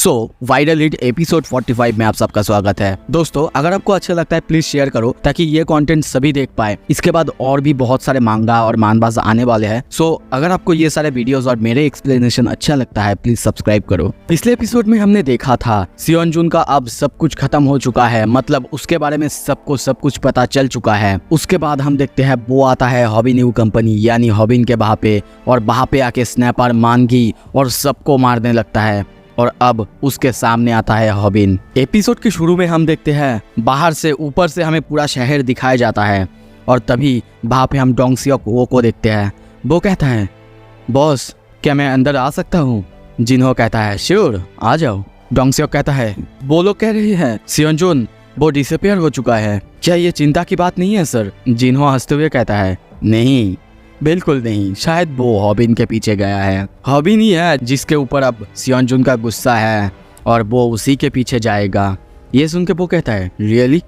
So viral hit episode 45 में आप सबका स्वागत है। दोस्तों, अगर आपको अच्छा लगता है प्लीज शेयर करो ताकि ये कंटेंट सभी देख पाए। इसके बाद और भी बहुत सारे मांगा और मानबाज आने वाले हैं। सो अगर आपको ये सारे वीडियोस और मेरे एक्सप्लेनेशन अच्छा लगता है प्लीज सब्सक्राइब करो। पिछले एपिसोड में हमने देखा था सियोनजुन का अब सब कुछ खत्म हो चुका है, मतलब उसके बारे में सबको सब कुछ पता चल चुका है। उसके बाद हम देखते हैं वो आता है हॉबिन न्यू कंपनी यानी हॉबिन के वहाँ पे, और वहाँ पे आके स्नैपर मानगी और सबको मारने लगता है। और अब उसके सामने आता है हॉबिन। एपिसोड के शुरू में हम देखते हैं बाहर से ऊपर से हमें पूरा शहर दिखाया जाता है, और तभी वहाँ पे हम डोंगसियोक वो को देखते हैं। वो कहता है, बॉस क्या मैं अंदर आ सकता हूँ? जिन्हो कहता है, श्योर आ जाओ। डोंगसियोक कहता है, वो लोग कह रहे हैं सियोनजुन वो डिसअपियर हो चुका है, क्या ये चिंता की बात नहीं है सर? जिन्हो हंसते हुए कहता है, नहीं बिल्कुल नहीं, शायद वो हॉबिन के पीछे गया है। हॉबिन ही है जिसके ऊपर अब सियोनजुन का गुस्सा है और वो उसी के पीछे जाएगा। ये सुन के वो कहता है, रियली?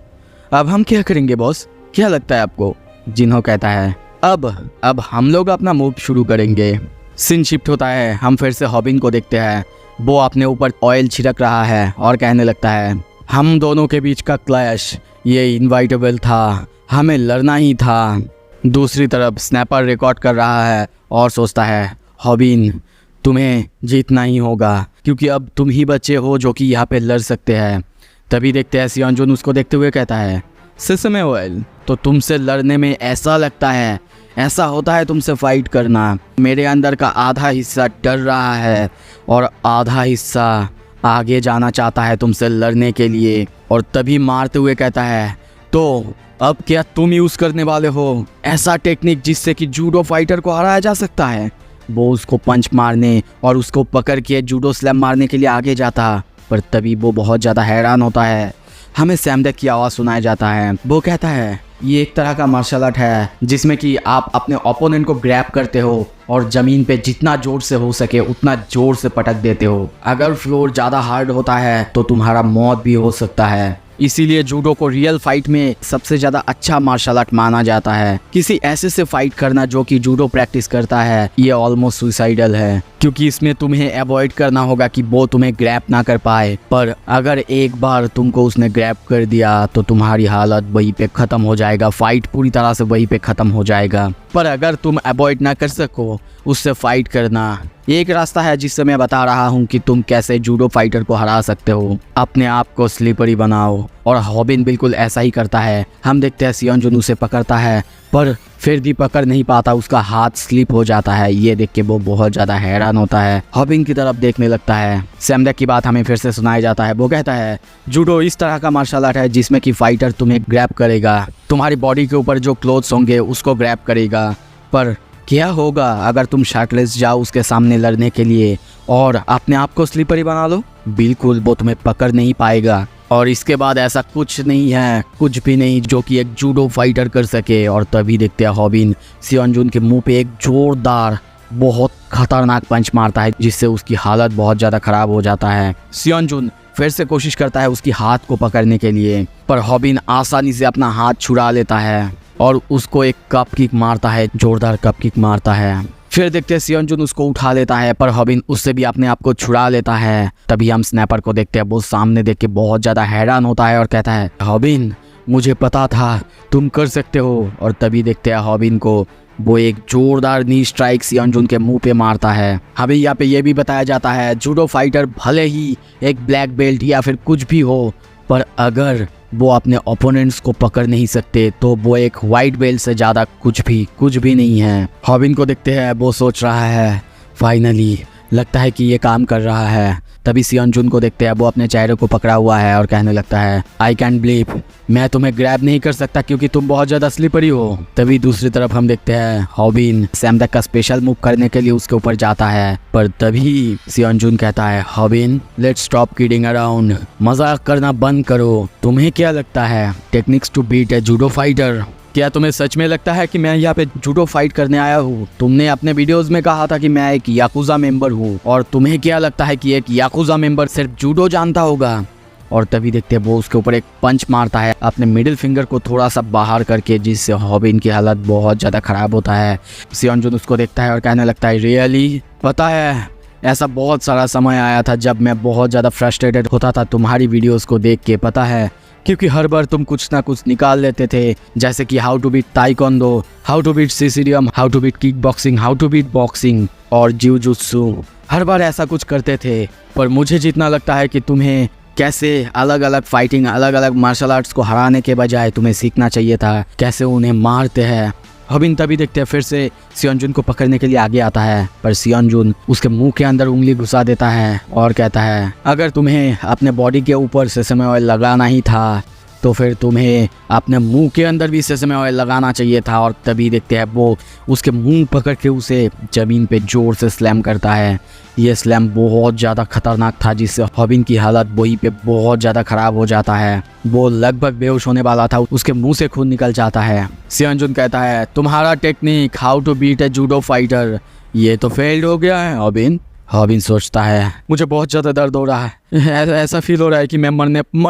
अब हम क्या करेंगे बॉस, क्या लगता है आपको? जिन्हो कहता है, अब हम लोग अपना मूव शुरू करेंगे। सीन शिफ्ट होता है, हम फिर से हॉबिन को देखते हैं। वो अपने ऊपर ऑयल छिड़क रहा है और कहने लगता है, हम दोनों के बीच का क्लैश ये इनवाइटेबल था, हमें लड़ना ही था। दूसरी तरफ स्नैपर रिकॉर्ड कर रहा है और सोचता है, हॉबिन तुम्हें जीतना ही होगा क्योंकि अब तुम ही बच्चे हो जो कि यहाँ पे लड़ सकते हैं। तभी देखते हैं सियोनजुन उसको देखते हुए कहता है, सिसमे ऑयल तो तुमसे लड़ने में ऐसा लगता है, ऐसा होता है तुमसे फाइट करना। मेरे अंदर का आधा हिस्सा डर रहा है और आधा हिस्सा आगे जाना चाहता है तुमसे लड़ने के लिए। और तभी मारते हुए कहता है, तो अब क्या तुम यूज करने वाले हो ऐसा टेक्निक जिससे कि जूडो फाइटर को हराया जा सकता है? वो उसको पंच मारने और उसको पकड़ के जूडो स्लैम मारने के लिए आगे जाता, पर तभी वो बहुत ज़्यादा हैरान होता है। हमें सैमडेक की आवाज़ सुनाया जाता है। वो कहता है, ये एक तरह का मार्शल आर्ट है जिसमें कि आप अपने ओपोनेंट को ग्रैब करते हो और ज़मीन पे जितना जोर से हो सके उतना जोर से पटक देते हो। अगर फ्लोर ज़्यादा हार्ड होता है तो तुम्हारा मौत भी हो सकता है। इसीलिए जूडो को रियल फाइट में सबसे ज़्यादा अच्छा मार्शल आर्ट माना जाता है। किसी ऐसे से फाइट करना जो कि जूडो प्रैक्टिस करता है ये ऑलमोस्ट सुसाइडल है, क्योंकि इसमें तुम्हें अवॉइड करना होगा कि वो तुम्हें ग्रैब ना कर पाए। पर अगर एक बार तुमको उसने ग्रैब कर दिया तो तुम्हारी हालत वहीं पे ख़त्म हो जाएगा, फाइट पूरी तरह से वहीं पे ख़त्म हो जाएगा। पर अगर तुम अवॉइड ना कर सको उससे फाइट करना, एक रास्ता है जिससे मैं बता रहा हूँ कि तुम कैसे जूडो फाइटर को हरा सकते हो। अपने आप को स्लिपरी बनाओ। और हॉबिन बिल्कुल ऐसा ही करता है। हम देखते हैं सियोनजुन उसे पकड़ता है पर फिर भी पकड़ नहीं पाता, उसका हाथ स्लिप हो जाता है। ये देख के वो बहुत ज़्यादा हैरान होता है, हॉबिन की तरफ देखने लगता है। सैमडेक की बात हमें फिर से सुनाया जाता है। वो कहता है, जूडो इस तरह का मार्शल आर्ट है जिसमें कि फाइटर तुम्हें ग्रैब करेगा, तुम्हारी बॉडी के ऊपर जो क्लोथ्स होंगे उसको ग्रैब करेगा। पर क्या होगा अगर तुम शर्टलेस जाओ उसके सामने लड़ने के लिए और अपने आप को स्लिपरी बना लो? बिल्कुल वो तुम्हें पकड़ नहीं पाएगा। और इसके बाद ऐसा कुछ नहीं है, कुछ भी नहीं जो कि एक जूडो फाइटर कर सके। और तभी देखते हैं हॉबिन सियोनजुन के मुंह पे एक जोरदार बहुत खतरनाक पंच मारता है जिससे उसकी हालत बहुत ज़्यादा ख़राब हो जाता है। सियोनजुन फिर से कोशिश करता है उसकी हाथ को पकड़ने के लिए, पर हॉबिन आसानी से अपना हाथ छुड़ा लेता है और उसको एक कप किक मारता है, जोरदार कप किक मारता है। फिर देखते हैं सियोनजुन उसको उठा लेता है पर हॉबिन उससे भी अपने आप को छुड़ा लेता है। तभी हम स्नैपर को देखते हैं, वो सामने देख के बहुत ज़्यादा हैरान होता है और कहता है, हॉबिन मुझे पता था तुम कर सकते हो। और तभी देखते हैं हॉबिन को वो एक जोरदार नी स्ट्राइक सियोनजुन के मुंह पे मारता है। हमें यहाँ पे ये भी बताया जाता है, जूडो फाइटर भले ही एक ब्लैक बेल्ट या फिर कुछ भी हो, पर अगर वो अपने ओपोनेंट्स को पकड़ नहीं सकते तो वो एक वाइट बेल्ट से ज़्यादा कुछ भी नहीं है। हॉबिन को देखते हैं, वो सोच रहा है फाइनली लगता है कि ये काम कर रहा है। तभी सियोनजुन को देखते हैं, वो अपने चेहरे को पकड़ा हुआ है और कहने लगता है, आई कैन बिलीव मैं तुम्हें ग्रैब नहीं कर सकता क्योंकि तुम बहुत ज़्यादा स्लिपरी हो। तभी दूसरी तरफ हम देखते हैं हॉबिन सैमडेक का स्पेशल मूव करने के लिए उसके ऊपर जाता है, पर तभी सियोनजुन कहता है, Hobin let's stop kidding around, मजाक करना बंद करो। तुम्हें क्या लगता है techniques to beat a judo fighter? क्या तुम्हें सच में लगता है कि मैं यहाँ पे जूडो फाइट करने आया हूँ? तुमने अपने वीडियोस में कहा था कि मैं एक याकुजा मेंबर हूँ, और तुम्हें क्या लगता है कि एक याकुजा मेंबर सिर्फ जूडो जानता होगा? और तभी देखते हैं वो उसके ऊपर एक पंच मारता है अपने मिडिल फिंगर को थोड़ा सा बाहर करके, जिससे हॉबिन की हालत बहुत ज़्यादा ख़राब होता है। सियोनजुन उसको देखता है और कहने लगता है, रियली? पता है ऐसा बहुत सारा समय आया था जब मैं बहुत ज़्यादा फ्रस्ट्रेटेड होता था तुम्हारी वीडियोस को देख के, पता है, क्योंकि हर बार तुम कुछ ना कुछ निकाल लेते थे, जैसे कि how to beat taekwondo, how to beat CCDM, how to beat kick boxing, how to beat boxing और जिujutsu। हर बार ऐसा कुछ करते थे, पर मुझे जितना लगता है कि तुम्हें कैसे अलग अलग फाइटिंग, अलग अलग मार्शल आर्ट्स को हराने के बजाय तुम्हें सीखना चाहिए था कैसे उन्हें मारते हैं। हबिन तभी देखते हैं फिर से सियोनजुन को पकड़ने के लिए आगे आता है, पर सियोनजुन उसके मुंह के अंदर उंगली घुसा देता है और कहता है अगर तुम्हें अपने बॉडी के ऊपर सेसमे ऑयल लगाना ही था तो फिर तुम्हें अपने मुंह के अंदर भी सेसमे ऑयल लगाना चाहिए था। और तभी देखते हैं वो उसके मुंह पकड़ के उसे ज़मीन पे जोर से स्लैम करता है। ये स्लैम बहुत ज़्यादा खतरनाक था, जिससे हबिन की हालत वहीं पे बहुत ज़्यादा ख़राब हो जाता है। वो लगभग बेहोश होने वाला था, उसके मुंह से खून निकल जाता है। सियोनजुन कहता है तुम्हारा technique how to beat a judo fighter ये तो फेल्ड हो गया है हबिन। हबिन सोचता है मुझे बहुत ज़्यादा दर्द हो रहा है, ऐसा फील हो रहा है कि मैं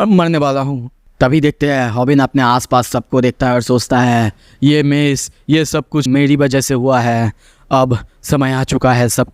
मरने वाला हूँ। तभी देखते हैं हबिन अपने आसपास सबको देखता है और सोचता है ये सब कुछ मेरी वजह से हुआ है, अब समय आ चुका है सब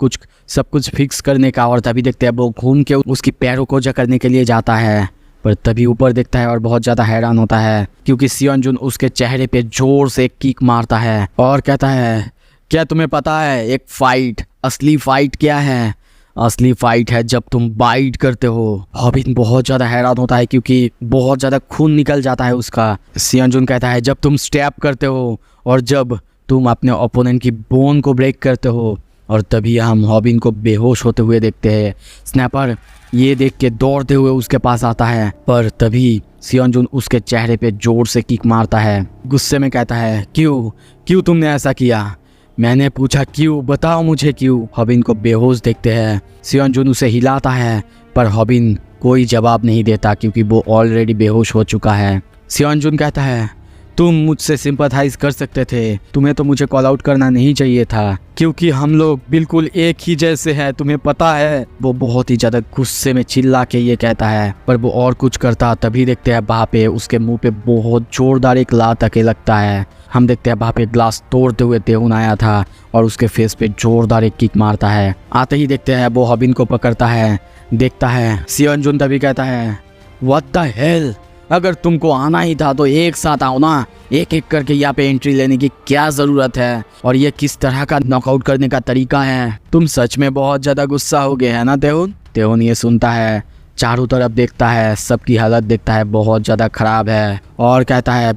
कुछ फिक्स करने का। और तभी देखते हैं वो घूम के उसकी पैरों को जकड़ने के लिए जाता है, पर तभी ऊपर देखता है और बहुत ज़्यादा हैरान होता है क्योंकि सियोनजुन उसके चेहरे पे जोर से किक मारता है और कहता है क्या तुम्हें पता है एक फाइट, असली फाइट क्या है? असली फाइट है जब तुम बाइट करते हो। हबिन बहुत ज़्यादा हैरान होता है क्योंकि बहुत ज़्यादा खून निकल जाता है उसका। सियोनजुन कहता है जब तुम स्टैप करते हो और जब तुम अपने ओपोनेंट की बोन को ब्रेक करते हो। और तभी हम हबिन को बेहोश होते हुए देखते हैं। स्नैपर ये देख के दौड़ते हुए उसके पास आता है, पर तभी सियोनजुन उसके चेहरे पे जोर से किक मारता है। गुस्से में कहता है क्यों तुमने ऐसा किया? मैंने पूछा क्यों, बताओ मुझे क्यों। हबिन को बेहोश देखते हैं। सियोनजुन उसे हिलाता है, पर हबिन कोई जवाब नहीं देता क्योंकि वो ऑलरेडी बेहोश हो चुका है। सियोनजुन कहता है तुम मुझसे सिंपैथाइज कर सकते थे, तुम्हें तो मुझे कॉल आउट करना नहीं चाहिए था क्योंकि हम लोग बिल्कुल एक ही जैसे हैं, तुम्हें पता है। वो बहुत ही ज़्यादा गुस्से में चिल्ला के ये कहता है, पर वो और कुछ करता। तभी देखते हैं वहाँ पे उसके मुंह पे बहुत जोरदार एक लात आके लगता है। हम देखते हैं वहाँ पे ग्लास तोड़ते हुए तेहुन आया था और उसके फेस पे जोरदार एक किक मारता है। आते ही देखते हैं वो हबिन को पकड़ता है, देखता है। सियोनजुन तभी कहता है व्हाट द हेल, अगर तुमको आना ही था तो एक साथ आओ ना, एक एक करके यहाँ पे एंट्री लेने की क्या ज़रूरत है? और ये किस तरह का नॉकआउट करने का तरीका है? तुम सच में बहुत ज़्यादा गुस्सा हो गए है ना तेहुन? तेहुन ये सुनता है, चारों तरफ देखता है, सबकी हालत देखता है बहुत ज़्यादा ख़राब है और कहता है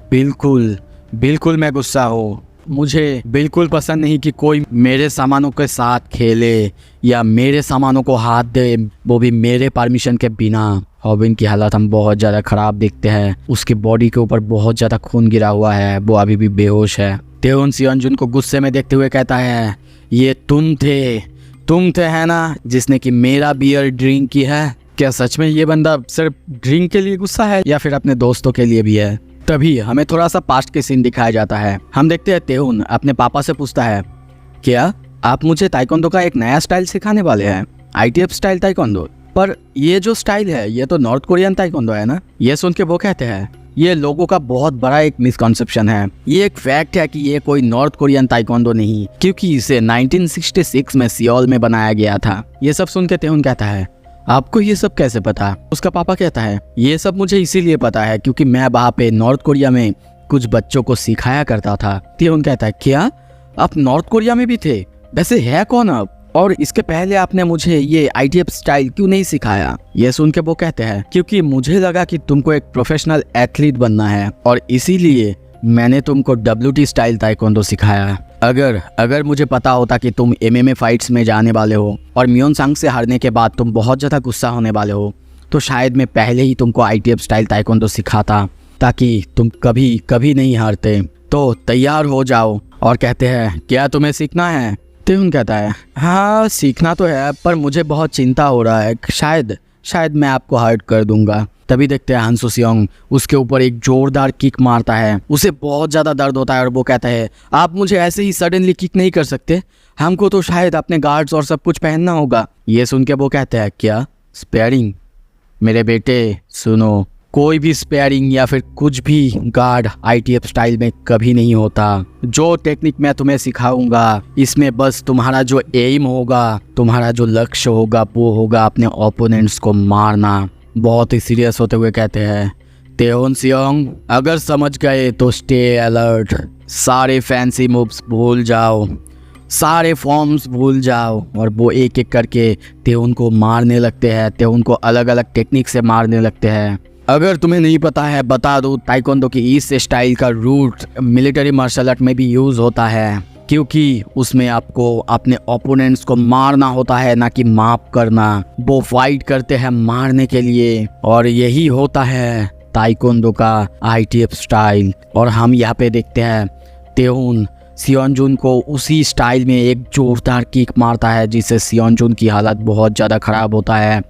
बिल्कुल मैं गुस्सा हूँ। मुझे बिल्कुल पसंद नहीं कि कोई मेरे सामानों के साथ खेले या मेरे सामानों को हाथ दे, वो भी मेरे परमिशन के बिना। हबिन की हालत हम बहुत ज़्यादा ख़राब देखते हैं। उसकी बॉडी के ऊपर बहुत ज़्यादा खून गिरा हुआ है, वो अभी भी बेहोश है। तेहुन सियोनजुन को गुस्से में देखते हुए कहता है ये तुम थे है ना जिसने कि मेरा बियर ड्रिंक की है? क्या सच में ये बंदा सिर्फ ड्रिंक के लिए गुस्सा है या फिर अपने दोस्तों के लिए भी है? तभी हमें थोड़ा सा पास्ट के सीन दिखाया जाता है। हम देखते हैं तेहुन अपने पापा से पूछता है क्या आप मुझे ताइक्वांडो का एक नया स्टाइल सिखाने वाले हैं, ITF स्टाइल ताइक्वांडो? पर ये जो स्टाइल है ये तो नॉर्थ कोरियन ताइक्वांडो है ना? ये सुन के वो कहते हैं ये लोगों का बहुत बड़ा एक मिसकॉन्सेप्शन है। ये एक फैक्ट है कि ये कोई नॉर्थ कोरियन ताइक्वांडो नहीं, क्योंकि इसे 1966 में सियोल में बनाया गया था। ये सब सुन के तेहुन कहता है आपको ये सब कैसे पता? उसका पापा कहता है ये सब मुझे इसीलिए पता है क्योंकि मैं वहाँ पे नॉर्थ कोरिया में कुछ बच्चों को सिखाया करता था। तेहुन कहता है क्या आप नॉर्थ कोरिया में भी थे? वैसे है कौन आप? और इसके पहले आपने मुझे ये ITF स्टाइल क्यों नहीं सिखाया? ये सुन के वो कहते हैं क्योंकि मुझे लगा कि तुमको एक प्रोफेशनल एथलीट बनना है और इसीलिए मैंने तुमको WT स्टाइल ताइक्वांडो सिखाया। अगर मुझे पता होता कि तुम MMA फाइट्स में जाने वाले हो और म्योनसांग से हारने के बाद तुम बहुत ज़्यादा गुस्सा होने वाले हो तो शायद मैं पहले ही तुमको ITF स्टाइल ताइक्वांडो सिखाता ताकि तुम कभी नहीं हारते। तो तैयार हो जाओ। और कहते हैं क्या तुम्हें सीखना है? तेहुन कहता है हाँ सीखना तो है, पर मुझे बहुत चिंता हो रहा है, शायद मैं आपको हर्ट कर दूंगा। तभी देखते हैं हांसो सियोंग उसके ऊपर एक जोरदार किक मारता है। उसे बहुत ज़्यादा दर्द होता है और वो कहता है आप मुझे ऐसे ही सडनली किक नहीं कर सकते, हमको तो शायद अपने गार्ड्स और सब कुछ पहनना होगा। ये सुन के वो कहते हैं क्या स्पेयरिंग? मेरे बेटे सुनो, कोई भी स्पेयरिंग या फिर कुछ भी गार्ड ITF स्टाइल में कभी नहीं होता। जो टेक्निक मैं तुम्हें सिखाऊंगा इसमें बस तुम्हारा जो एम होगा, तुम्हारा जो लक्ष्य होगा वो होगा अपने ओपोनेंट्स को मारना। बहुत ही सीरियस होते हुए कहते हैं, तेहुन सियोंग अगर समझ गए तो स्टे अलर्ट। सारे फैंसी मूव्स भूल जाओ, सारे फॉर्म्स भूल जाओ। और वो एक एक करके तेहुन को मारने लगते हैं, तेहुन को अलग अलग टेक्निक से मारने लगते हैं। अगर तुम्हें नहीं पता है बता दूं, ताइक्वांडो की इस स्टाइल का रूट मिलिट्री मार्शल आर्ट में भी यूज़ होता है, क्योंकि उसमें आपको अपने ओपोनेंट्स को मारना होता है, ना कि माफ करना। वो फाइट करते हैं मारने के लिए, और यही होता है ताइक्वांडो का ITF स्टाइल। और हम यहाँ पे देखते हैं तेहुन सियोनजुन को उसी स्टाइल में एक जोरदार किक मारता है, जिससे सियोनजुन की हालत बहुत ज़्यादा ख़राब होता है।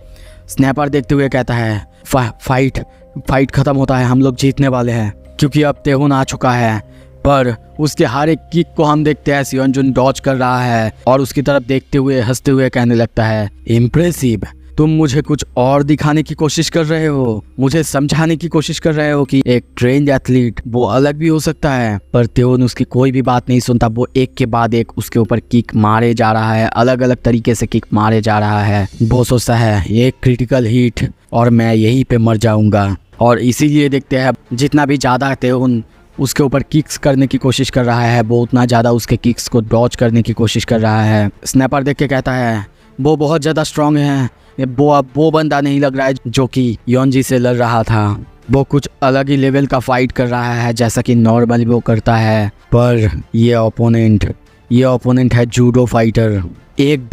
स्नैपर देखते हुए कहता है, फाइट ख़त्म होता है, हम लोग जीतने वाले हैं, क्योंकि अब तेहुन आ चुका है। पर उसके हर एक किक को हम देखते हैं सियोनजुन डॉज कर रहा है, और उसकी तरफ देखते हुए हंसते हुए कहने लगता है, इम्प्रेसिव, तुम मुझे कुछ और दिखाने की कोशिश कर रहे हो, मुझे समझाने की कोशिश कर रहे हो कि एक ट्रेन्ड एथलीट वो अलग भी हो सकता है। पर तेहुन उसकी कोई भी बात नहीं सुनता। वो एक के बाद एक उसके ऊपर किक मारे जा रहा है, अलग अलग तरीके से किक मारे जा रहा है। वो सोचता है ये क्रिटिकल हिट और मैं यहीं पे मर जाऊंगा। और इसीलिए देखते हैं जितना भी ज़्यादा तेहुन उसके ऊपर किक्स करने की कोशिश कर रहा है, वो उतना ज़्यादा उसके किक्स को डॉज करने की कोशिश कर रहा है। स्नैपर देख के कहता है, वो बहुत ज़्यादा स्ट्रांग है, वो अब वो बंदा नहीं लग रहा है जो कि योनजी से लड़ रहा था। वो कुछ अलग ही लेवल का फाइट कर रहा है, जैसा कि नॉर्मली वो करता है। पर ये ओपोनेंट है जूडो फाइटर। एक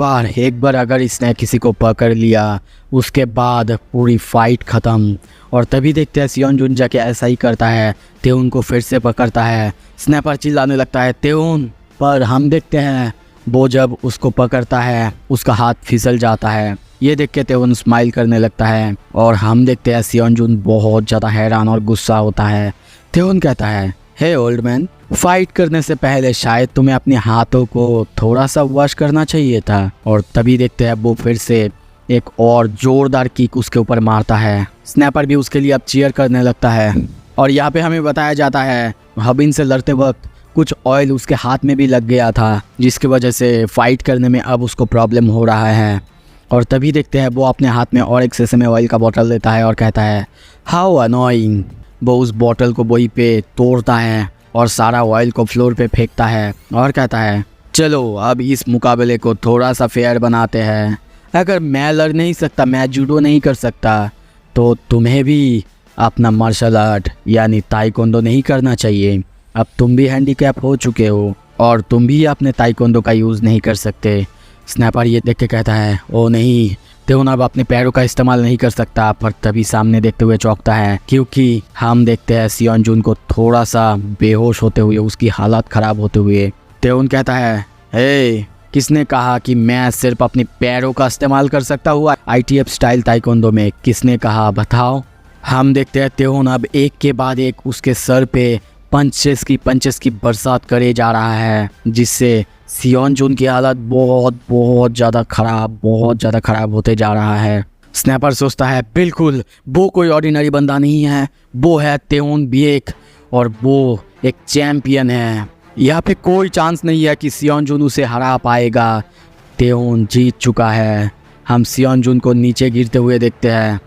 बार अगर इसने किसी को पकड़ लिया, उसके बाद पूरी फाइट ख़त्म। और तभी देखते हैं सियोनजुन जाके ऐसा ही करता है, तेहुन को फिर से पकड़ता है। स्नैपर चिल्लाने लगता है, तेहुन। पर हम देखते हैं वो जब उसको पकड़ता है उसका हाथ फिसल जाता है। ये देख के तेहुन स्माइल करने लगता है, और हम देखते हैं सियोनजुन बहुत ज़्यादा हैरान और गुस्सा होता है। तेहुन कहता है, हे ओल्ड मैन, फाइट करने से पहले शायद तुम्हें अपने हाथों को थोड़ा सा वॉश करना चाहिए था। और तभी देखते हैं वो फिर से एक और जोरदार किक उसके ऊपर मारता है। स्नैपर भी उसके लिए अब चीयर करने लगता है। और यहाँ पे हमें बताया जाता है हबिन से लड़ते वक्त कुछ ऑयल उसके हाथ में भी लग गया था, जिसकी वजह से फाइट करने में अब उसको प्रॉब्लम हो रहा है। और तभी देखते हैं वो अपने हाथ में और एक सेसमे ऑयल का बोतल लेता है और कहता है, हाउ अनोइंग। वो उस बोतल को वहीं पे तोड़ता है और सारा ऑयल को फ्लोर पे फेंकता है और कहता है, चलो अब इस मुकाबले को थोड़ा सा फेयर बनाते हैं। अगर मैं लड़ नहीं सकता, मैं जूडो नहीं कर सकता, तो तुम्हें भी अपना मार्शल आर्ट यानी ताइक्वांडो नहीं करना चाहिए। अब तुम भी हैंडीकैप हो चुके हो और तुम भी अपने ताइक्वांडो का यूज़ नहीं कर सकते। स्नैपर ये देख के कहता है, ओ नहीं, तेहुन अब अपने पैरों का इस्तेमाल नहीं कर सकता। पर तभी सामने देखते हुए चौंकता है, क्योंकि हम देखते हैं सियोनजुन को थोड़ा सा बेहोश होते हुए, उसकी हालत ख़राब होते हुए। तेहुन कहता है, हे, किसने कहा कि मैं सिर्फ अपने पैरों का इस्तेमाल कर सकता हूँ ITF स्टाइल ताइक्वांडो में? किसने कहा, बताओ। हम देखते हैं तेहुन अब एक के बाद एक उसके सर पे पंचेस की बरसात करे जा रहा है, जिससे सियोनजुन की हालत बहुत ज़्यादा ख़राब होते जा रहा है। स्नैपर सोचता है, बिल्कुल वो कोई ऑर्डिनरी बंदा नहीं है, वो है तेहुन बिएक और वो एक चैम्पियन है। यहाँ पे कोई चांस नहीं है कि सियोनजुन उसे हरा पाएगा। तेहुन जीत चुका है। हम सियोनजुन को नीचे गिरते हुए देखते हैं,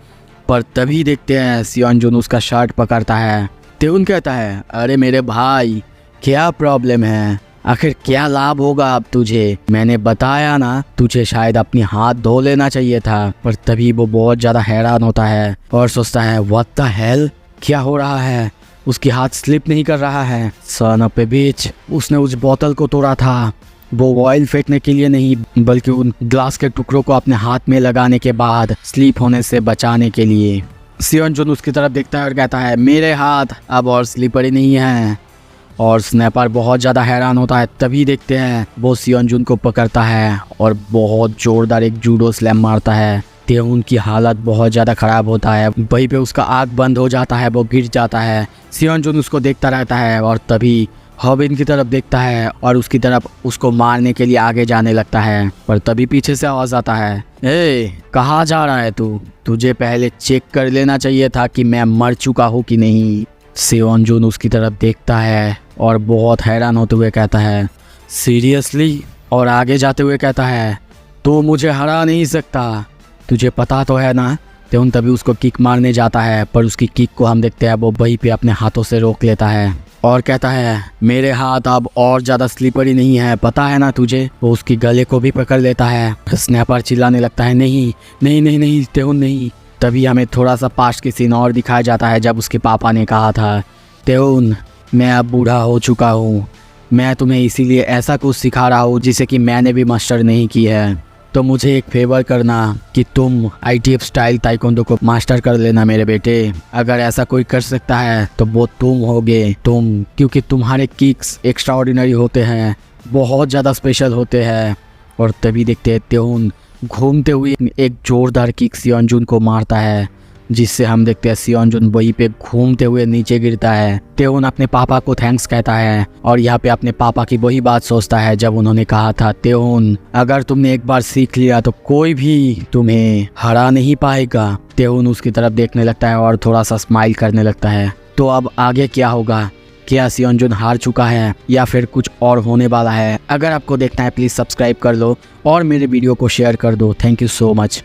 पर तभी देखते हैं सियोनजुन उसका शर्ट पकड़ता है। तेहुन कहता है, अरे मेरे भाई, क्या प्रॉब्लम है? आखिर क्या लाभ होगा अब तुझे? मैंने बताया ना, तुझे शायद अपनी हाथ धो लेना चाहिए था। पर तभी वो बहुत ज़्यादा हैरान होता है और सोचता है, व्हाट द हेल, क्या हो रहा है? उसकी हाथ स्लिप नहीं कर रहा है। सन ऑफ ए बिच, उसने उस बोतल को तोड़ा था, वो ऑयल फेंकने के लिए नहीं, बल्कि उन ग्लास के टुकड़ों को अपने हाथ में लगाने के बाद स्लिप होने से बचाने के लिए। सियोनजुन उसकी तरफ देखता है और कहता है, मेरे हाथ अब और स्लिपरी नहीं हैं। और स्नैपर बहुत ज़्यादा हैरान होता है। तभी देखते हैं वो सियोनजुन को पकड़ता है और बहुत ज़ोरदार एक जूडो स्लैम मारता है। तेहुन की हालत बहुत ज़्यादा ख़राब होता है। वहीं पे उसका आँख बंद हो जाता है, वो गिर जाता है। सियोनजुन उसको देखता रहता है और तभी हॉबिन की तरफ देखता है और उसकी तरफ उसको मारने के लिए आगे जाने लगता है, पर तभी पीछे से आवाज आता है, ए कहाँ जा रहा है तू? तुझे पहले चेक कर लेना चाहिए था कि मैं मर चुका हूँ कि नहीं। सेओन जुन उसकी तरफ देखता है और बहुत हैरान होते हुए कहता है, सीरियसली? और आगे जाते हुए कहता है, तू मुझे हरा नहीं सकता, तुझे पता तो है ना। तेउन तभी उसको किक मारने जाता है, पर उसकी किक को हम देखते हैं वो वहीं पे अपने हाथों से रोक लेता है और कहता है, मेरे हाथ अब और ज़्यादा स्लिपरी नहीं है, पता है ना तुझे। वो उसकी गले को भी पकड़ लेता है। स्नैपर चिल्लाने लगता है, नहीं नहीं नहीं नहीं तेउन नहीं। तभी हमें थोड़ा सा पास्ट की सीन और दिखाया जाता है जब उसके पापा ने कहा था, तेउन मैं अब बूढ़ा हो चुका हूँ, मैं तुम्हें इसीलिए ऐसा कुछ सिखा रहा हूँ जिसे कि मैंने भी मास्टर नहीं की है, तो मुझे एक फेवर करना कि तुम ITF स्टाइल ताइक्वांडो को मास्टर कर लेना मेरे बेटे। अगर ऐसा कोई कर सकता है तो वो तुम होगे, तुम, क्योंकि तुम्हारे किक्स एक्स्ट्रा ऑर्डिनरी होते हैं, बहुत ज़्यादा स्पेशल होते हैं। और तभी देखते हैं तेउन घूमते हुए एक जोरदार किक सियोन जुन को मारता है, जिससे हम देखते हैं सियोन जुन वहीं पे घूमते हुए नीचे गिरता है। तेउन अपने पापा को थैंक्स कहता है और यहाँ पे अपने पापा की वही बात सोचता है जब उन्होंने कहा था, तेउन अगर तुमने एक बार सीख लिया तो कोई भी तुम्हें हरा नहीं पाएगा। तेउन उसकी तरफ देखने लगता है और थोड़ा सा स्माइल करने लगता है। तो अब आगे क्या होगा? क्या सियोन जुन हार चुका है या फिर कुछ और होने वाला है? अगर आपको देखना है प्लीज़ सब्सक्राइब कर लो और मेरे वीडियो को शेयर कर दो। Thank you so much.